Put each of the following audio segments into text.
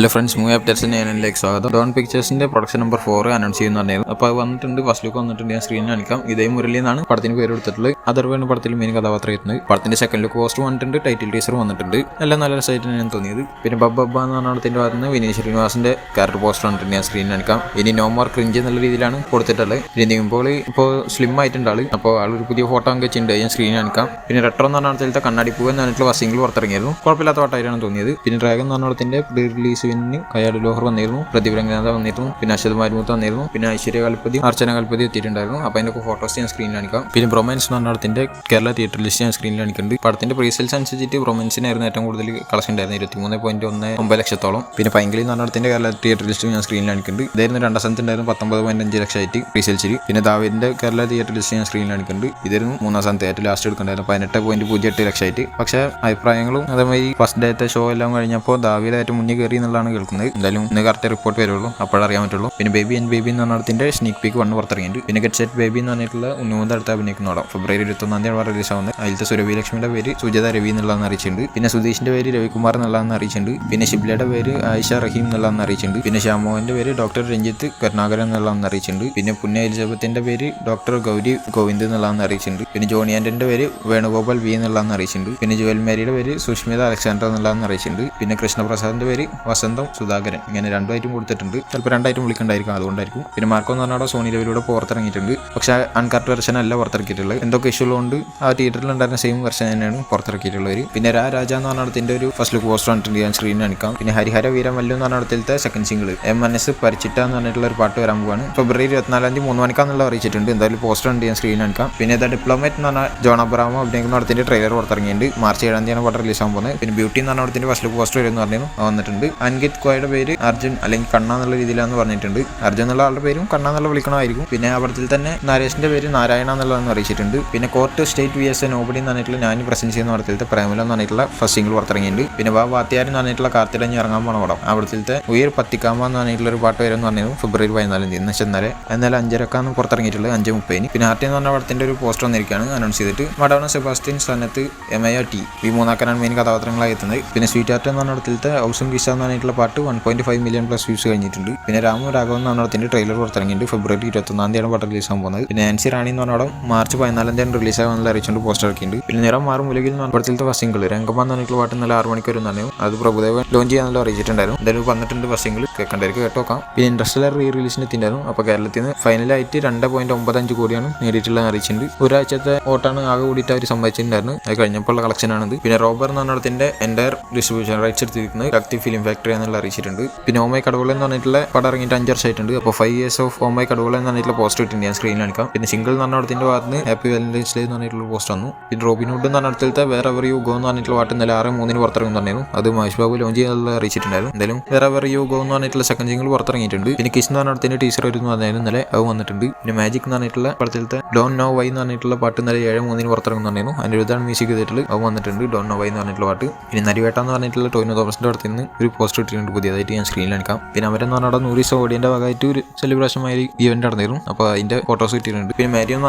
Hello friends, movie അപ്ഡേറ്റ്സിന് ചാനലിലേക്ക് സ്വാഗതം. Don പിക്ചേഴ്സിന്റെ production number 4 announce ചെയ്യുന്നുണ്ടായിരുന്നു. അപ്പോൾ അത് വന്നിട്ടുണ്ട്, ഫസ്റ്റ് ലുക്ക് വന്നിട്ടുണ്ട്. ഞാൻ സ്ക്രീനിൽ കാണിക്കാം. ഇതേ മുരളി എന്നാണ് പടത്തിന് പേര് കൊടുത്തിട്ടുള്ളത്. അതർവേണ് പടത്തിൽ മെയിൻ കഥാപാത്രം എത്തുന്നത്. പടത്തിന്റെ സെക്കൻഡ് ലുക്ക് പോസ്റ്റർ വന്നിട്ടുണ്ട്, ടൈറ്റിൽ ടീസർ വന്നിട്ടുണ്ട്. എല്ലാം നല്ല രസമായിട്ടാണ് ഞാൻ തോന്നിയത്. പിന്നെ ബബ്ബ എന്ന് പറഞ്ഞ പടത്തിന്റെ ഭാഗത്ത് നിന്ന് വിനീത് ശ്രീനിവാസിന്റെ ക്യാരക്ടർ പോസ്റ്റർ വന്നിട്ടുണ്ട്. ഞാൻ സ്ക്രീനിൽ കാണിക്കാം. ഇനി നോ മോർ ക്രിഞ്ച് എന്നുള്ള രീതിയിലാണ് കൊടുത്തിട്ടുള്ളത്. ഇനി നീങ്ങുമ്പോൾ ഇപ്പോൾ സ്ലിം ആയിട്ടുണ്ട് ആള്. അപ്പോൾ ആളൊരു പുതിയ ഫോട്ടോ വെച്ചിട്ടുണ്ട്, ഞാൻ സ്ക്രീനിൽ കാണിക്കാം. പിന്നെ റെട്രോ എന്ന് പറഞ്ഞ പടത്തിലത്തെ കണ്ണാടി പൂവ് എന്ന് പറഞ്ഞിട്ടുള്ള സിംഗിൾ പുറത്തിറങ്ങിയിരുന്നു. കുഴപ്പമില്ലാത്ത പാട്ടായിട്ടാണ് തോന്നിയത്. പിന്നെ ഡ്രാഗൺ എന്ന് പറഞ്ഞ പടത്തിന്റെ പ്രീ റിലീസിന് കയാട് ലോഹർ വന്നിരുന്നു, പ്രതിഭ രംഗനാഥ വന്നിരുന്നു, പിന്നെ അശ്വത് മാരിമുത്ത് വന്നിരുന്നു, പിന്നെ ഐശ്വര്യ കൽപ്പതി, അർച്ചന കൽപ്പതി എത്തിയിട്ടുണ്ടായിരുന്നു. അപ്പോൾ അതിന്റെ ഫോട്ടോസ് ഞാൻ സ്ക്രീനിൽ കാണിക്കാം. പിന്നെ ബ്രൊമാൻസ് എന്ന് പറഞ്ഞ പടത്തിന്റെ കേരള തിയേറ്റർ ലിസ്റ്റ് ഞാൻ സ്ക്രീനിൽ കാണിക്കുന്നുണ്ട്. പടത്തിന്റെ പ്രീസെയിൽസ് അനുസരിച്ചിട്ട് ബ്രൊമാൻസിനായിരുന്നു ഏറ്റവും കൂടുതൽ കളക്ഷൻ ഉണ്ടായിരുന്നു, 23.19 ലക്ഷത്തോളം. പിന്നെ പൈങ്കിളി എന്ന് പറഞ്ഞ പടത്തിന്റെ കേരള തിയേറ്റർ ലിസ്റ്റ് ഞാൻ സ്ക്രീനിൽ കാണിക്കുന്നുണ്ട്. ഇതായിരുന്നു രണ്ടാം സ്ഥാനത്തുണ്ടായിരുന്നു, 19.5 ലക്ഷമായിട്ട് പ്രീസെയിൽസിൽ. പിന്നെ ദാവിന്റെ കേരള തിയേറ്റർ ലിസ്റ്റ് ഞാൻ സ്ക്രീനിൽ കാണിക്കുന്നുണ്ട്. ഇതായിരുന്നു മൂന്നാം സ്ഥാനത്ത് ഏറ്റവും ലാസ്റ്റ് എടുക്കുന്നുണ്ടായിരുന്നു, 18.08 ലക്ഷമായിട്ട്. പക്ഷേ അഭിപ്രായങ്ങളും അതേമാതിരി ഫസ്റ്റ് ഡേത്തെ ഷോ എല്ലാം കഴിഞ്ഞപ്പോൾ ദാവിയുടെ ഏറ്റവും മുന്നിൽ കയറി എന്നുള്ളതാണ് കേൾക്കുന്നത്. എന്തായാലും ഇന്ന് കറക്റ്റ് റിപ്പോർട്ട് വരുള്ളൂ, അപ്പോഴറിയാൻ പറ്റുള്ളൂ. പിന്നെ ബേബി ആൻഡ് ബേബി എന്ന് പറഞ്ഞതിന്റെ സ്നീക്ക് പീക്ക് 1 പുറത്തിറങ്ങിയിട്ടുണ്ട്. പിന്നെ ഗെറ്റ് സെറ്റ് ബേബി എന്ന് പറഞ്ഞിട്ടുള്ള ഉണ്ണിമുന്ത് അടുത്ത് അഭിനയിക്കുന്ന പടം ഫെബ്രുവരി 21 റിലീസ് ആവുന്നത്. അതിലത്തെ സുരഭി ലക്ഷ്മിയുടെ പേര് സുജത രവി എന്നുള്ളതെന്ന് അറിയിച്ചിട്ടുണ്ട്. പിന്നെ സുധീഷിന്റെ പേര് രവികുമാർ എന്നുള്ളതെന്ന് അറിയിച്ചിട്ടുണ്ട്. പിന്നെ ഷിബ്ലയുടെ പേര് ആയിഷ റഹീം എന്നുള്ളതെന്ന് അറിയിച്ചിട്ടുണ്ട്. പിന്നെ ശ്യാമോഹന്റെ പേര് ഡോക്ടർ രഞ്ജിത്ത് കരുണാകരൻ എന്നുള്ളതെന്ന് അറിയിച്ചിട്ടുണ്ട്. പിന്നെ പുണ്യ എലിസബത്തിന്റെ പേര് ഡോക്ടർ ഗൗരി ഗോവിന്ദ് എന്നുള്ളതെന്ന് അറിയിച്ചിട്ടുണ്ട്. പിന്നെ ജോണി ആന്റന്റെ പേര് വേണുഗോപാൽ വി എന്നുള്ളതെന്ന് അറിയിച്ചിട്ടുണ്ട്. പിന്നെ ജുവൽ മേരിയുടെ പേര് സുഷ്മിത അലക്സാണ്ടർ എന്നുള്ളതെന്ന് അറിയിച്ചിട്ടുണ്ട്. പിന്നെ കൃഷ്ണപ്രസാദിന്റെ പേര് വസന്തം സുധാകരൻ. ഇങ്ങനെ 2 ഐറ്റം കൊടുത്തിട്ടുണ്ട്, ചിലപ്പോൾ 2 ഐറ്റം വിളിക്കണ്ടായിരിക്കും, അതുകൊണ്ടായിരിക്കും. പിന്നെ മാർക്കോ എന്ന് പറഞ്ഞാൽ സോണി ലെവലിലൂടെ പുറത്തിറങ്ങിയിട്ടുണ്ട്. പക്ഷേ അൺകറക്റ്റ് വെർഷൻ അല്ല പുറത്തിറക്കിയിട്ടുള്ളത്. എന്തൊക്കെ ഇഷ്യൂ ഉള്ളതുകൊണ്ട് ആ തിയേറ്ററിൽ ഉണ്ടായിരുന്ന സെയിം വെർഷൻ തന്നെയാണ് പുറത്തിറക്കിയിട്ടുള്ളത്. പിന്നെ രാജ എന്ന് പറഞ്ഞതിന്റെ ഒരു ഫസ്റ്റ് ലുക്ക് പോസ്റ്റർ വന്നിട്ടുണ്ട്, ഞാൻ സ്ക്രീനിൽ കാണിക്കാം. പിന്നെ ഹരിഹര വീരമല്ലു എന്ന് പറഞ്ഞിടത്തിലത്തെ സെക്കൻഡ് സിംഗിൾ MNS പരിച്ചിട്ട എന്ന് പറഞ്ഞിട്ടുള്ള ഒരു പാട്ട് വരാൻ പോവാണ്. ഫെബ്രുവരി 24 3 മണിക്കാന്നുള്ള അറിയിച്ചിട്ടുണ്ട്. എന്തായാലും പോസ്റ്റർ ഉണ്ട്, ഞാൻ സ്ക്രീനിൽ കാണിക്കാം. പിന്നെ ഇതാ ഡിപ്ലോമേറ്റ് എന്ന് പറഞ്ഞാൽ ജോൺ അബ്രഹാമോ അഭിനയിക്കുന്ന പടത്തിന്റെ ട്രെയിലർ പുറത്തിറങ്ങിയിട്ടുണ്ട്. മാർച്ച് 7 പടം റിലീസ് ആകാൻ പോകുന്നത്. പിന്നെ ബ്യൂട്ടി എന്ന് പറഞ്ഞ പടത്തിന്റെ ഫസ്റ്റ് ലുക്ക് പോസ്റ്റർ വരുമെന്ന് പറഞ്ഞു വന്നിട്ടുണ്ട്. അൻകിത് കോയുടെ പേര് അർജുൻ അല്ലെങ്കിൽ കണ്ണ എന്നുള്ള രീതിയിലാണെന്ന് പറഞ്ഞിട്ടുണ്ട്. അർജുൻ എന്നുള്ള ആളുടെ പേരും കണ്ണ എന്നുള്ള വിളിക്കണമായിരിക്കും. പിന്നെ ആ പടത്തിൽ തന്നെ നരേഷിന്റെ പേര് നാരായണ എന്നുള്ളതെന്ന് അറിയിച്ചിട്ടുണ്ട്. പിന്നെ കോർട്ട് സ്റ്റേറ്റ് VS നോബഡി എന്ന് പറഞ്ഞിട്ടുള്ള ഞാൻ പ്രസന്റ് ചെയ്യുന്ന പടത്തിലത്തെ പ്രേമല എന്ന് പറഞ്ഞിട്ടുള്ള ഫസ്റ്റ് സിംഗിൾ പുറത്തിറങ്ങിയിട്ടുണ്ട്. പിന്നെ വാത്തിയാർ എന്ന് പറഞ്ഞിട്ടുള്ള കാർത്തിടഞ്ഞ് ഇറങ്ങാൻ പോണ പടം. ആ പടത്തിലത്തെ ഉയർ പത്തിക്കാമ എന്ന് പറഞ്ഞിട്ടുള്ള ഒരു പാട്ട് വരും എന്ന് പറഞ്ഞു ഫെബ്രുവരി 14 എന്ന് വെച്ചാൽ എന്നാലും 5:30 പുറത്തിറങ്ങിയിട്ടുള്ളത് 5:30. പിന്നെ ആർട്ടി എന്ന് പറഞ്ഞ പടത്തിന്റെ ഒരു പോസ്റ്റർ വന്നിരിക്കുകയാണ് അനൗൺസ് ചെയ്തിട്ട്. മഡോണ സെബാസ്റ്റ്യൻ സ്ഥാനത്ത് MIT ഈ മൂന്നാക്കാനാണ് മെയിൻ കഥാപാത്രങ്ങളായി എത്തുന്നത്. പിന്നെ സ്വീറ്റ് ആർട്ട് എന്ന് പറഞ്ഞ പടത്തിലത്തെ ഹൗസും കിസ എന്ന് പറഞ്ഞിട്ടുള്ള പാട്ട് 1.5 മില്യൺ പ്ലസ് വ്യൂസ് കഴിഞ്ഞിട്ടുണ്ട്. പിന്നെ രാമു രാഘവൻ എന്ന് പറഞ്ഞ പടത്തിന്റെ ട്രെയിലർ പുറത്തിറങ്ങിയിട്ടുണ്ട്. ഫെബ്രുവരി 21 പടം റിലീസ് ആകാൻ പോകുന്നത്. പിന്നെ നാൻസി റാണി എന്ന് പറഞ്ഞ പടം മാർച്ച് 14 റിലീസ് ആകാനുള്ള അറിയിച്ചുകൊണ്ട് പോസ്റ്റർ ഇറക്കിയിട്ടുണ്ട്. പിന്നെ നിറം മാറും ഉലകിൽ എന്ന് പറഞ്ഞ ഫസ്റ്റ് സിംഗിൾ രംഗമ്മ എന്ന് പറഞ്ഞിട്ടുള്ള പാട്ട് നല്ല 6 മണിക്ക് വരും എന്നാണ് അത് പ്രഭുദേവൻ ലോഞ്ച് ചെയ്യാനുള്ള അറിയിച്ചിട്ടുണ്ടായിരുന്നു. എന്തായാലും വന്നിട്ടുണ്ട് ഫസ്റ്റ് സിംഗിൾ, കേൾക്കണ്ടായിരിക്കും, കേട്ടോക്കാം. പിന്നെ ഇൻഡസ്ട്രിയൽ റീ റിലീസിന് എത്തിയിട്ടുണ്ടായിരുന്നു. അപ്പോൾ കേരളത്തിൽ നിന്ന് ഫൈനലായിട്ട് 2.95 കോടിയാണ് നേടിയിട്ടുള്ളത് അറിയിച്ചിട്ടുണ്ട്. ഒരാഴ്ചത്തെ ഓട്ടാണ് ആകെ കൂടിയിട്ട് അവർ സമ്പാദിച്ചിട്ടുണ്ടായിരുന്നു. അത് കഴിഞ്ഞപ്പോൾ ഉള്ള കളക്ഷനാണിത്. പിന്നെ റോബർ എന്ന് പറഞ്ഞതിന്റെ എൻ്റയർ ഡിസ്ട്രിബ്യൂഷൻ റൈറ്റ്സ് എടുത്തിരിക്കുന്നത് ശക്തി ഫിലിം ഫാക്ടറി എന്നുള്ള അറിയിച്ചിട്ടുണ്ട്. പിന്നെ ഓമൈ കടവുകൾ എന്ന് പറഞ്ഞിട്ടുള്ള പടം ഇറങ്ങിയിട്ട് 5 വർഷമായിട്ടുണ്ട്. അപ്പോൾ 5 years ഓഫ് ഓമൈ കടവുകൾ എന്ന് പറഞ്ഞിട്ടുള്ള പോസ്റ്റർ ഇട്ടുണ്ട്, ഞാൻ സ്ക്രീനിൽ കാണിക്കാം. പിന്നെ സിംഗിൾ എന്ന് പറഞ്ഞ ഭാഗത്ത് നിന്ന് ഹാപ്പി വാലന്റൈൻസ് ഡേ എന്ന് പറഞ്ഞിട്ടുള്ള പോസ്റ്റർ വന്നു. പിന്നെ റോബിൻഹുഡ് എന്ന് പറഞ്ഞിടത്തെ വേറെ എവർ യു ഗോ എന്ന് പറഞ്ഞിട്ടുള്ള പാട്ട് ഇന്നലെ 6/3 പുറത്തിറങ്ങുന്നുണ്ടായിരുന്നു. അത് മഹേഷ് ബാബു ലോഞ്ച് ചെയ്യാനുള്ള അറിയിച്ചിട്ടുണ്ടായിരുന്നു. എന്തായാലും വേറെ എവർ യു ഗോ എന്ന് പറഞ്ഞിട്ടുള്ള സെക്കൻഡ് സിംഗിൾ പുറത്തിറങ്ങിയിട്ടുണ്ട്. പിന്നെ കിസ് എന്ന് പറഞ്ഞിടത്തിന്റെ ടീച്ചർ വരും എന്ന് പറഞ്ഞായിരുന്നു, ഇന്നലെ അത് വന്നിട്ടുണ്ട്. പിന്നെ മാജിക് എന്ന് പറഞ്ഞിട്ടുള്ള പടത്തിലത്തെ ഡോൺ നോ വൈ എന്ന് പറഞ്ഞിട്ടുള്ള പാട്ട് ഇന്നലെ 7/3 പുറത്തിറങ്ങുന്നുണ്ടായിരുന്നു. അതിൻ്റെ എഴുതാണ് മ്യൂസിക് ചെയ്തിട്ടുള്ളത്, അത് വന്നിട്ടുണ്ട് ഡോൺ നോ വൈ എന്ന് പറഞ്ഞിട്ടുള്ള പാട്ട്. പിന്നെ നരിവേട്ട എന്ന് പറഞ്ഞിട്ടുള്ള ടോവിനോ തോമസിന്റെ അടുത്ത് നിന്ന് ഒരു പോസ്റ്റർ ഇട്ടിട്ടുണ്ട് പുതിയതായിട്ട്, ഞാൻ സ്ക്രീനിൽ കാണിക്കാം. പിന്നെ അവരെന്ന് പറഞ്ഞാൽ 100 ദിവസം ഓടിയന്റെ ഭാഗമായിട്ട് ഒരു സെലിബ്രേഷനുമായി ഇവന്റ് നടന്നിരുന്നു. അപ്പോൾ അതിന്റെ ഫോട്ടോസ് കിട്ടിയിട്ടുണ്ട്. പിന്നെ മാരിയോ എന്ന്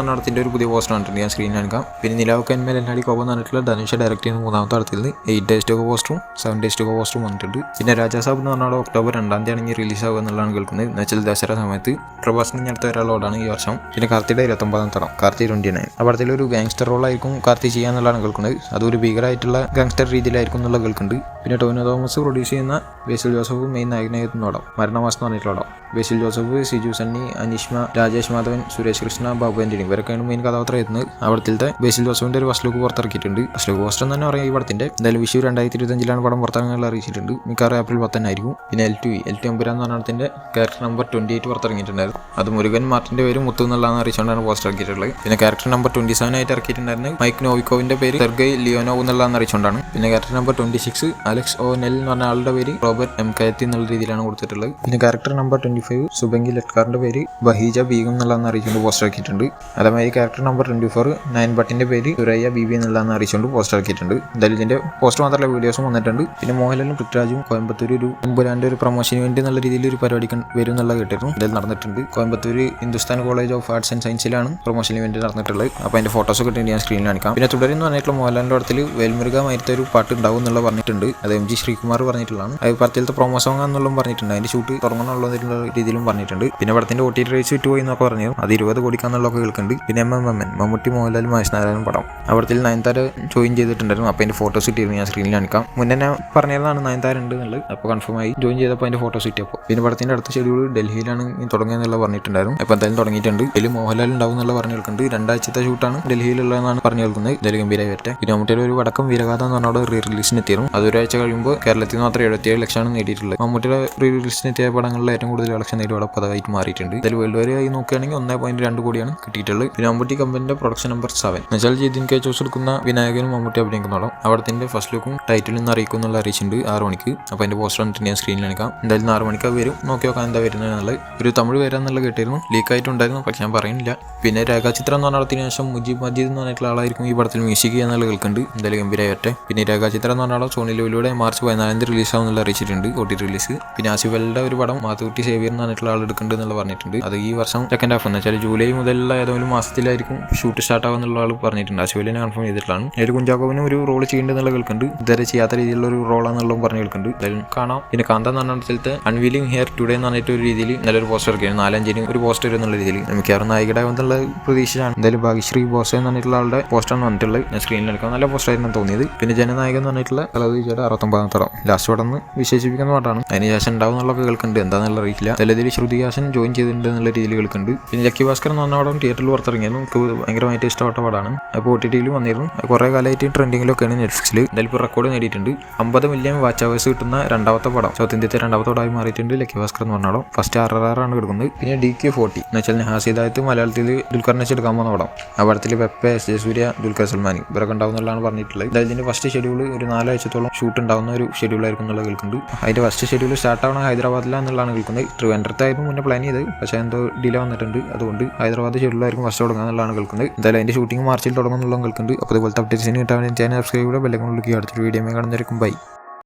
പറഞ്ഞ ഒരു പുതിയ പോസ്റ്റർ കണ്ടിട്ടുണ്ട്, ഞാൻ സ്ക്രീനിൽ കാണിക്കാം. പിന്നെ നിലാവ് കന്മേൽ എന്നാടി കോപം എന്ന് പറഞ്ഞിട്ടുള്ള ധനുഷ ഡയറക്ട് ചെയ്യുന്ന 3ാമത്തെ പടത്തിൽ 8 days to go പോസ്റ്ററും 7 days to go പോസ്റ്ററും വന്നിട്ടുണ്ട്. പിന്നെ രാജാസാബ് എന്ന് പറഞ്ഞാൽ ഒക്ടോബർ 2 റിലീസ് ആവുക എന്നുള്ളതാണ് കേൾക്കുന്നത്. എന്ന് വെച്ചാൽ ദസറ സമയത്ത് പ്രഭാസിന് അടുത്ത ഒരാളോടാണ് ഈ വർഷം. പിന്നെ കാർത്തിയുടെ 29ാം തടം കാർത്തി 29. ആ പടത്തിൽ ഒരു ഗാങ്സ്റ്റർ റോളായിരിക്കും കാർത്തി ചെയ്യാന്നുള്ളതാണ് കേൾക്കുന്നത്. അതൊരു ഭീകരമായിട്ടുള്ള ഗാങ്സ്റ്റർ രീതിയിലായിരിക്കും എന്നുള്ള കേൾക്കുന്നുണ്ട്. പിന്നെ ടോവിനോ തോമസ് പ്രൊഡ്യൂസ് ചെയ്യുന്ന ബേസിൽ ജോസഫ് മെയിൻ നായകനായിരുന്ന പടം മരണമാസം എന്ന് പറഞ്ഞിട്ടുള്ള പടം. ബേസിൽ ജോസഫ്, സിജു സണ്ണി, അനീഷ്മ, രാജേഷ് മാധവൻ, സുരേഷ് കൃഷ്ണ, ബാബു ആന്റണി ഇവരൊക്കെയാണ് മെയിൻ കഥാപാത്രം എത്തുന്നത്. അവിടത്തെ ബേസിൽ ജോസഫിന്റെ ഒരു ഫസ്റ്റ് ലുക്ക് പുറത്തിറക്കിയിട്ടുണ്ട്. ഫസ്റ്റ് ലുക്ക് പോസ്റ്റർ തന്നെ പറയാം ഈ പടത്തിന്റെ. എന്തായാലും വിഷു 2025 പടം പുറത്തിറങ്ങാനുള്ള അറിയിച്ചിട്ടുണ്ട്. മിക്കവാറും ഏപ്രിൽ 10 ആയിരിക്കും. പിന്നെ L2 എമ്പുരാൻ എന്ന് പറഞ്ഞതിന്റെ ക്യാരക്ടർ നമ്പർ 28 പുറത്തിറങ്ങിയിട്ടുണ്ടായിരുന്നു. അത് മുരുകൻ മാർട്ടിന്റെ പേര് മുത്തു എന്നുള്ളതാണ് അറിയിച്ചുകൊണ്ടാണ് പോസ്റ്റർ ഇറക്കിയിട്ടുള്ളത്. പിന്നെ ക്യാരക്ടർ നമ്പർ 27 ആയിട്ട് ഇറക്കിയിട്ടുണ്ടായിരുന്നു മൈക്ക് നോവിക്കോവിന്റെ പേര് സെർഗയ് ലിയോനോവ് എന്നുള്ളതാണ് അറിയിച്ചുകൊണ്ടാണ്. പിന്നെ character number 26 Alex O Nell എന്ന് പറഞ്ഞ ആളുടെ പേര് റോബർട്ട് M കയത്തി എന്നുള്ള രീതിയിലാണ് കൊടുത്തിട്ടുള്ളത്. പിന്നെ ക്യാരക്ടർ നമ്പർ 25 സുബംഗി ലറ്റ്കാറിന്റെ പേര് ബഹീജ ബീഗം എന്നുള്ളതാണ് അറിയിച്ചുകൊണ്ട് പോസ്റ്റർ ഇറക്കിയിട്ടുണ്ട്. അതേമാതിരി ക്യാരക്ടർ നമ്പർ 24 നയൻ ഭട്ടിന്റെ പേര് സുരയ്യ ബീബി എന്നുള്ളതാണ് അറിയിച്ചുകൊണ്ട് പോസ്റ്റർ ഇറക്കിയിട്ടുണ്ട്. എന്തായാലും ഇതിന്റെ പോസ്റ്റർ മാത്രമല്ല വീഡിയോസും വന്നിട്ടുണ്ട്. പിന്നെ മോഹൻലാലും പൃഥ്വിരാജും കോയമ്പത്തൂർ ഒരു എമ്പുരാന്റെ ഒരു പ്രൊമോഷന് വേണ്ടി നല്ല രീതിയിൽ ഒരു പരിപാടി വരും എന്നുള്ള കേട്ടിരുന്നു. ഇതിൽ നടന്നിട്ടുണ്ട്. Coimbatore Hindustan College of Arts and സയൻസിലാണ് പ്രൊമോഷന് വേണ്ടി നടന്നിട്ടുള്ളത്. അപ്പോൾ അതിന്റെ ഫോട്ടോസ് കിട്ടി ഞാൻ സ്ക്രീനിൽ കാണിക്കാം. പിന്നെ തുടരുന്ന പറഞ്ഞിട്ടുള്ള മോഹൻലാലിന്റെ പടത്തിൽ വേൽമുരുക മരിത്ത ഒരു പാട്ട് ഉണ്ടാവും എന്നുള്ള പറഞ്ഞിട്ടുണ്ട്. അത് MG ശ്രീകുമാർ പറഞ്ഞിട്ടുള്ളതാണ്. അത് പടത്തിലത്തെ പ്രൊമോ സോങ് എന്നുള്ളതും പറഞ്ഞിട്ടുണ്ട്. അതിന്റെ ഷൂട്ട് തുടങ്ങണമെന്നുള്ള രീതിയിലും പറഞ്ഞിട്ടുണ്ട്. പിന്നെ പടത്തിന്റെ OTT റൈറ്റ്സ് വിറ്റുപോയി എന്നൊക്കെ പറഞ്ഞു. അത് 20 കോടിക്കാന്നുള്ളതൊക്കെ കേൾക്കുന്നുണ്ട്. പിന്നെ MMN മമ്മൂട്ടി, മോഹൻലാൽ, മഹേഷ് നാരായണൻ പടം. അവിടത്തിൽ നയൻതാര ജോയിൻ ചെയ്തിട്ടുണ്ടായിരുന്നു. അപ്പോൾ അതിന്റെ ഫോട്ടോസ് കിട്ടിയിരുന്നു. ഞാൻ സ്ക്രീനിൽ കാണിക്കാം. മുന്നേ ഞാൻ പറഞ്ഞതാണ് നയൻതാര ഉണ്ട് എന്നുള്ളത്. അപ്പോൾ കൺഫേം ആയി ജോയിൻ ചെയ്തപ്പോൾ അതിന്റെ ഫോട്ടോസ് കിട്ടിയപ്പോൾ. പിന്നെ പടത്തിന്റെ അടുത്ത ഷെഡ്യൂൾ ഡൽഹിയിലാണ് തുടങ്ങുക എന്നുള്ള പറഞ്ഞിട്ടുണ്ടായിരുന്നു. അപ്പോൾ എന്തായാലും തുടങ്ങിയിട്ടുണ്ട്. ഇതിൽ മോഹൻലാൽ ഉണ്ടാവും എന്നുള്ള പറഞ്ഞു കേൾക്കുന്നുണ്ട്. 2 ആഴ്ചത്തെ ഷൂട്ടാണ് ഡൽഹിയിലുള്ളതെന്നാണ് പറഞ്ഞു കേൾക്കുന്നത്. ഇതിൽ ഗംഭീരമായി വരട്ടെ. പിന്നെ മമ്മൂട്ടിയുടെ ഒരു വടക്കം വീരഗാഥ എന്ന് പറഞ്ഞാൽ റീ റിലീസിന് എത്തിയിരുന്നു. അത് ഒരാഴ്ച കഴിയുമ്പോൾ കേരളത്തിൽ നിന്ന് മാത്രം 77 ലക്ഷമാണ് നേടിയിട്ടുള്ളത്. മമ്മൂട്ടിയുടെ റീ റിലീസിന് എത്തിയ പടങ്ങളിൽ ഏറ്റവും കൂടുതൽ കളക്ഷൻ നേടിയ പടം പദമായിട്ട് മാറിയിട്ടുണ്ട്. ഇതിൽ വേൾഡ് വരെ ആയി നോക്കുകയാണെങ്കിൽ 1.2 കോടിയാണ് കിട്ടിയിട്ടുള്ളത്. പിന്നെ മമ്മൂട്ടി കമ്പനിയുടെ പ്രൊഡക്ഷൻ നമ്പർ 7 എന്നുവെച്ചാൽ ജിതിൻ കെ ജോസ് എടുക്കുന്ന വിനായകനും മമ്മൂട്ടി അഭിനയിക്കുന്നോളം അവിടത്തിന്റെ ഫസ്റ്റ് ലുക്കും ടൈറ്റിൽ നിന്ന് അറിയിക്കും എന്നുള്ള അറിയിച്ചിട്ടുണ്ട് 6 മണിക്ക്. അപ്പോൾ അതിന്റെ പോസ്റ്റർ കണ്ടിട്ട് ഞാൻ സ്ക്രീനിൽ കാണിക്കാം. എന്തായാലും 6 മണിക്ക് വരും. നോക്കി നോക്കാൻ എന്താ വരുന്നത് എന്നുള്ളത്. ഒരു തമിഴ് വരാന്നുള്ള കേട്ടിരുന്നു. ലീക്കായിട്ടുണ്ടായിരുന്നു, പക്ഷെ ഞാൻ പറയുന്നില്ല. പിന്നെ രേഖാചിത്രം എന്ന് പറഞ്ഞതിന് ശേഷം മുജീബ് മജീദ് എന്ന് പറഞ്ഞിട്ടുള്ള ആളായിരിക്കും ഈ പടത്തിൽ മ്യൂസിക് എന്നുള്ള കേൾക്കുന്നുണ്ട്. എന്തായാലും ഗംഭീരമായി വരട്ടെ. പിന്നെ രേഖാചിത്രം എന്ന് പറഞ്ഞാൽ സോണി ലിവിലൂടെ മാർച്ച് 14 റിലീസാവുന്നുള്ള അറിയിച്ചിട്ടുണ്ട് OTT റിലീസ്. പിന്നെ ആസിഫലിന്റെ ഒരു പടം മാത്തുകുട്ടി സേവിയർ എന്ന് പറഞ്ഞിട്ടുള്ള ആൾ എടുക്കുന്നുണ്ട് എന്നുള്ള പറഞ്ഞിട്ടുണ്ട്. അത് ഈ വർഷം സെക്കൻഡ് ഹാഫ് എന്ന് വെച്ചാൽ ജൂലൈ മുതലുള്ള ഏതെങ്കിലും മാസത്തിലായിരിക്കും ഷൂട്ട് സ്റ്റാർട്ട് ആവുന്നുള്ള ആൾ പറഞ്ഞിട്ടുണ്ട്. ആസിഫലിനെ കൺഫേം ചെയ്തിട്ടുള്ളതാണ്. ഒരു കുഞ്ചാക്കോവിനും ഒരു റോൾ ചെയ്യേണ്ടതെന്നുള്ള കേൾക്കുന്നുണ്ട്. ഇതുവരെ ചെയ്യാത്ത രീതിയിലുള്ള ഒരു റോളാണെന്നുള്ളതും പറഞ്ഞു കേൾക്കുന്നുണ്ട്. എന്തായാലും കാണാം. പിന്നെ കാന്ത എന്ന് പറഞ്ഞ സ്ഥലത്ത് അൺവീലിംഗ് ഹെയർ ടുഡേ എന്ന് പറഞ്ഞിട്ട് ഒരു രീതിയിൽ നല്ലൊരു പോസ്റ്റർ ഇറക്കിയാണ്. 4-5 ഒരു പോസ്റ്റർ എന്നുള്ള രീതിയിൽ മിക്കവാറും നായികയുടെ എന്നുള്ള പ്രതീക്ഷയാണ്. എന്തായാലും ഭാഗ്യശ്രീ ബോസ് എന്ന് പറഞ്ഞിട്ടുള്ള ആളുടെ പോസ്റ്ററാണ് വന്നിട്ടുള്ളത്. ഞാൻ സ്ക്രീനിൽ എടുക്കാൻ നല്ല പോസ്റ്ററായിരുന്നു തോന്നിയത്. പിന്നെ ജനനായകൻ എന്ന് പറഞ്ഞിട്ടുള്ള കലവിജയുടെ 69ാമത്തെ പടം ലാസ്റ്റ് പടം എന്ന് വിശേഷിപ്പിക്കുന്ന പാട്ടാണ്. അതിനുശേഷം ഉണ്ടാവും എന്നുള്ളതൊക്കെ കേൾക്കുന്നുണ്ട്. എന്താണെന്നുള്ള അറിയില്ല. ഇതിൽ ശ്രുതിഹാസൻ ജോയിൻ ചെയ്തിട്ടുണ്ട് എന്നുള്ള രീതിയിൽ കേൾക്കുന്നുണ്ട്. പിന്നെ ലക്കി ഭാസ്കർ എന്ന് പറഞ്ഞ പടം തിയേറ്ററിൽ പുറത്തിറങ്ങിയിരുന്നു. എനിക്ക് ഭയങ്കരമായിട്ട് ഇഷ്ടപ്പെട്ട പടമാണ്. അപ്പോൾ OTT വന്നിരുന്നു. കുറേ കാലമായിട്ട് ട്രെൻഡിങ്ങിലൊക്കെയാണ് നെറ്റ്ഫ്ലിക്സിൽ. എന്തായാലും ഇപ്പോൾ റെക്കോർഡ് നേടിയിട്ടുണ്ട്. 50 മില്യൺ വാച്ച് അവേഴ്സ് കിട്ടുന്ന 2ാമത്തെ പടം സൗത്ത് ഇന്ത്യത്തെ 2ാമത്തെ പടമായി മാറിയിട്ടുണ്ട് ലക്കി ഭാസ്കർ എന്ന് പറഞ്ഞാൽ. ഫസ്റ്റ് RRR ആണ് കിടക്കുന്നത്. പിന്നെ DK40 എന്ന് വെച്ചാൽ ഹാസിദായത്ത് മലയാളത്തിൽ ദുൽഖറിനെ എടുക്കാൻ പോകുന്ന പടം. ആ പടത്തിൽ പെപ്പെ, SJ സൂര്യ, ദുൽഖർ സൽമാൻ ഇവരൊക്കെ ഉണ്ടാവും എന്നുള്ളതാണ് പറഞ്ഞിട്ടുള്ളത്. അതായത് ഇതിന്റെ ഫസ്റ്റ് ഷെഡ്യൂൾ ഒരു 4 ആഴ്ചത്തോളം ഷൂട്ട് ഉണ്ടാവുന്ന ഒരു ഷെഡ്യൂളായിരിക്കും എന്നുള്ളത് കേൾക്കുന്നുണ്ട്. അതിന്റെ ഫസ്റ്റ് ഷെഡ്യൂൾ സ്റ്റാർട്ട് ആവണം ഹൈദരാബാദിലാണെന്നുള്ളതാണ് കേൾക്കുന്നത്. ട്രിവാൻഡ്രത്തായിരുന്നു മുന്നേ പ്ലാൻ ചെയ്ത്, പക്ഷേ എന്തോ ഡിലേ വന്നിട്ടുണ്ട്. അതുകൊണ്ട് ഹൈദരാബാദ് ഷെഡ്യൂളായിരിക്കും ഫസ്റ്റ് തുടങ്ങുക എന്നുള്ളതാണ് കേൾക്കുന്നത്. എന്തായാലും അതിന്റെ ഷൂട്ടിംഗ് മാർച്ചിൽ തുടങ്ങുന്നുള്ള കേൾക്കുന്നുണ്ട്. അപ്പോൾ അതുപോലത്തെ അപ്ഡേറ്റ്സിന് കിട്ടാൻ ചാനൽ സബ്സ്ക്രൈബ് ചെയ്യുക. ബെല്ലൈക്കൺ ക്ലിക്ക് ചെയ്യുക. അടുത്തൊരു വീഡിയോ കാണുന്നതായിരിക്കും. ബൈ.